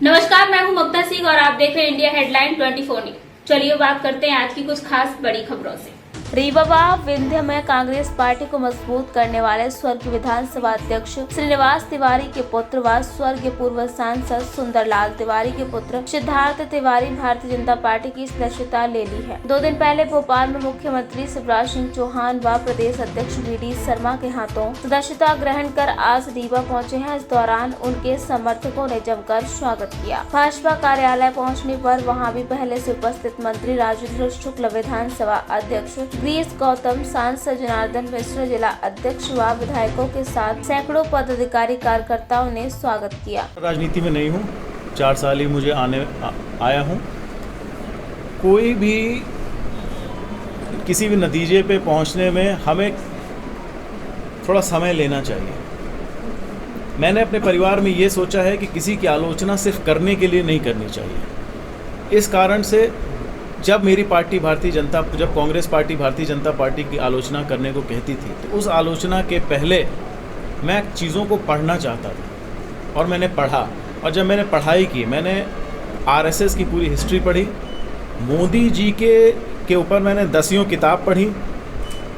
नमस्कार, मैं हूं ममता सिंह और आप देख रहे हैं इंडिया हेडलाइन 24 न्यूज। चलिए बात करते हैं आज की कुछ खास बड़ी खबरों से। रीवा विंध्य में कांग्रेस पार्टी को मजबूत करने वाले स्वर्गीय विधानसभा अध्यक्ष श्रीनिवास तिवारी के पुत्र व स्वर्गीय पूर्व सांसद सुंदरलाल तिवारी के पुत्र सिद्धार्थ तिवारी भारतीय जनता पार्टी की सदस्यता ले ली है। 2 दिन पहले भोपाल में मुख्यमंत्री शिवराज सिंह चौहान व प्रदेश अध्यक्ष वी.डी. शर्मा के हाथों सदस्यता ग्रहण कर आज रीवा पहुंचे हैं। इस दौरान उनके समर्थकों ने जमकर स्वागत किया। भाजपा कार्यालय पहुंचने पर वहां भी पहले से उपस्थित मंत्री राजेंद्र शुक्ल, विधानसभा अध्यक्ष ग्रीस गौतम, सांसद जनार्दन मिश्र, जिला अध्यक्ष व विधायकों के साथ सैकड़ों पदाधिकारी कार्यकर्ताओं ने स्वागत किया। राजनीति में नहीं हूँ, 4 साल ही मुझे आया हूँ। कोई भी किसी भी नतीजे पे पहुँचने में हमें थोड़ा समय लेना चाहिए। मैंने अपने परिवार में ये सोचा है कि किसी की आलोचना सिर्फ करने के लिए नहीं करनी चाहिए। इस कारण से जब कांग्रेस पार्टी भारतीय जनता पार्टी की आलोचना करने को कहती थी तो उस आलोचना के पहले मैं चीज़ों को पढ़ना चाहता था और मैंने पढ़ा। और जब मैंने पढ़ाई की, मैंने आरएसएस की पूरी हिस्ट्री पढ़ी, मोदी जी के ऊपर मैंने 10 किताब पढ़ी।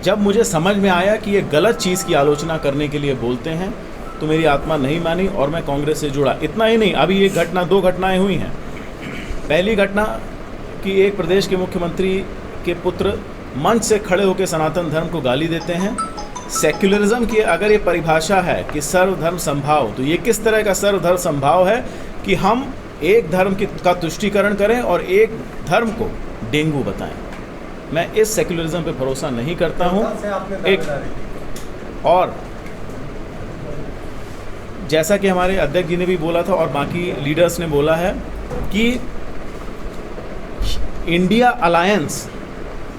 जब मुझे समझ में आया कि ये गलत चीज़ की आलोचना करने के लिए बोलते हैं तो मेरी आत्मा नहीं मानी और मैं कांग्रेस से जुड़ा। इतना ही नहीं, अभी ये 2 घटनाएँ हुई हैं। पहली घटना कि एक प्रदेश के मुख्यमंत्री के पुत्र मंच से खड़े होकर सनातन धर्म को गाली देते हैं। सेक्युलरिज्म की अगर ये परिभाषा है कि सर्वधर्म समभाव, तो ये किस तरह का सर्वधर्म समभाव है कि हम एक धर्म का तुष्टीकरण करें और एक धर्म को डेंगू बताएं। मैं इस सेक्युलरिज्म पे भरोसा नहीं करता हूँ। और जैसा कि हमारे अध्यक्ष जी ने भी बोला था और बाकी लीडर्स ने बोला है कि इंडिया अलायंस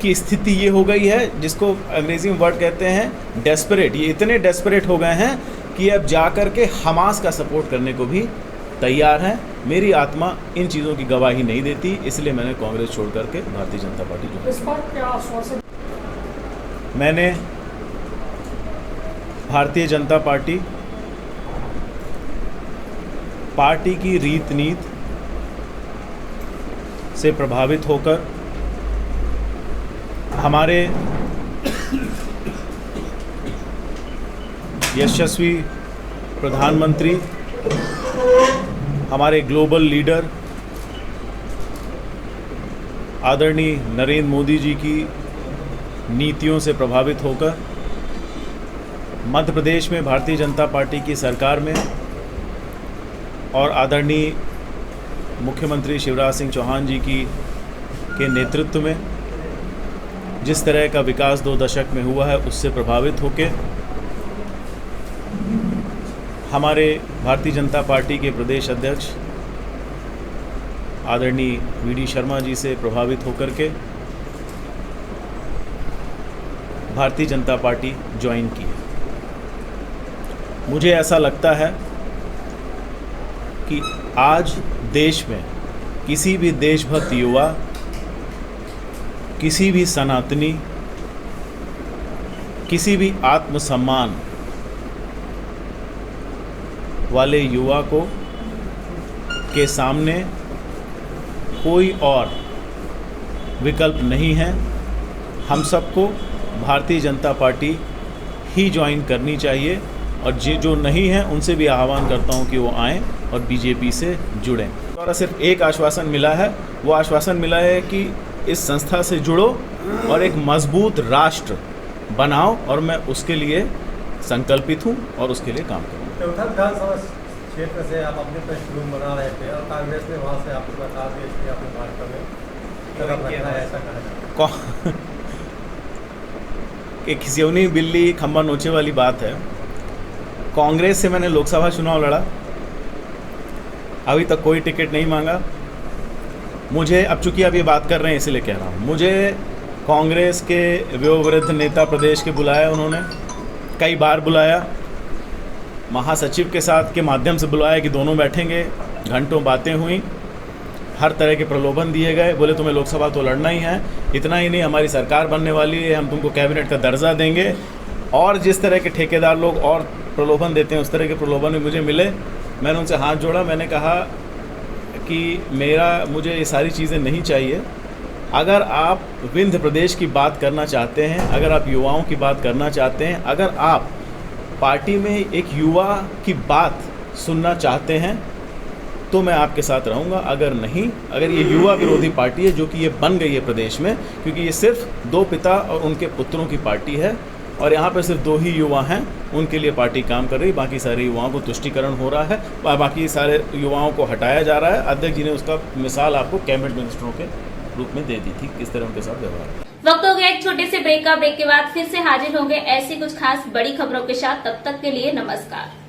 की स्थिति ये हो गई है जिसको अंग्रेजी में वर्ड कहते हैं डेस्परेट। ये इतने डेस्परेट हो गए हैं कि अब जाकर के हमास का सपोर्ट करने को भी तैयार हैं। मेरी आत्मा इन चीज़ों की गवाही नहीं देती, इसलिए मैंने कांग्रेस छोड़ करके भारतीय जनता पार्टी ज्वाइन। इस बात क्या आश्वासन? मैंने भारतीय जनता पार्टी की रीत नीति से प्रभावित होकर हमारे यशस्वी प्रधानमंत्री, हमारे ग्लोबल लीडर आदरणीय नरेंद्र मोदी जी की नीतियों से प्रभावित होकर मध्य प्रदेश में भारतीय जनता पार्टी की सरकार में और आदरणीय मुख्यमंत्री शिवराज सिंह चौहान जी के नेतृत्व में जिस तरह का विकास 2 दशक में हुआ है उससे प्रभावित होकर हमारे भारतीय जनता पार्टी के प्रदेश अध्यक्ष आदरणीय वी.डी. शर्मा जी से प्रभावित होकर के भारतीय जनता पार्टी ज्वाइन की। मुझे ऐसा लगता है कि आज देश में किसी भी देशभक्त युवा, किसी भी सनातनी, किसी भी आत्मसम्मान वाले युवा के सामने कोई और विकल्प नहीं है। हम सबको भारतीय जनता पार्टी ही ज्वाइन करनी चाहिए और जो नहीं है उनसे भी आह्वान करता हूं कि वो आएं और बीजेपी से जुड़ें। द्वारा सिर्फ एक आश्वासन मिला है, वो आश्वासन मिला है कि इस संस्था से जुड़ो और एक मजबूत राष्ट्र बनाओ, और मैं उसके लिए संकल्पित हूं और उसके लिए काम करूँगा। विधानसभा क्षेत्र से आप अपने पृष्ठभूमि बना रहे थे और कांग्रेस ने वहाँ से आपको बता दिया कि आपने भाजपा में ऐसा कहा। एक खिसियौनी बिल्ली खम्बा नोचे वाली बात है। कांग्रेस से मैंने लोकसभा चुनाव लड़ा, अभी तक कोई टिकट नहीं मांगा मुझे। अब चूंकि अब ये बात कर रहे हैं इसलिए कह रहा हूँ, मुझे कांग्रेस के वयोवृद्ध नेता प्रदेश के बुलाया, उन्होंने कई बार बुलाया, महासचिव के साथ के माध्यम से बुलाया कि दोनों बैठेंगे, घंटों बातें हुई, हर तरह के प्रलोभन दिए गए। बोले तुम्हें लोकसभा तो लड़ना ही है, इतना ही नहीं हमारी सरकार बनने वाली है, हम तुमको कैबिनेट का दर्जा देंगे। और जिस तरह के ठेकेदार लोग और प्रलोभन देते हैं उस तरह के प्रलोभन भी मुझे मिले। मैंने उनसे हाथ जोड़ा, मैंने कहा कि मुझे ये सारी चीज़ें नहीं चाहिए। अगर आप विंध्य प्रदेश की बात करना चाहते हैं, अगर आप युवाओं की बात करना चाहते हैं, अगर आप पार्टी में एक युवा की बात सुनना चाहते हैं तो मैं आपके साथ रहूँगा। अगर नहीं, अगर ये युवा विरोधी पार्टी है जो कि ये बन गई है प्रदेश में, क्योंकि ये सिर्फ 2 पिता और उनके पुत्रों की पार्टी है और यहाँ पर सिर्फ 2 ही युवा हैं, उनके लिए पार्टी काम कर रही है। बाकी सारे युवाओं को तुष्टीकरण हो रहा है, बाकी सारे युवाओं को हटाया जा रहा है। अध्यक्ष जी ने उसका मिसाल आपको कैबिनेट मिनिस्टरों के रूप में दे दी थी, किस तरह उनके साथ व्यवहार। वक्त हो गया एक छोटे से ब्रेक का। ब्रेक के बाद फिर से हाजिर होंगे ऐसी कुछ खास बड़ी खबरों के साथ। तब तक के लिए नमस्कार।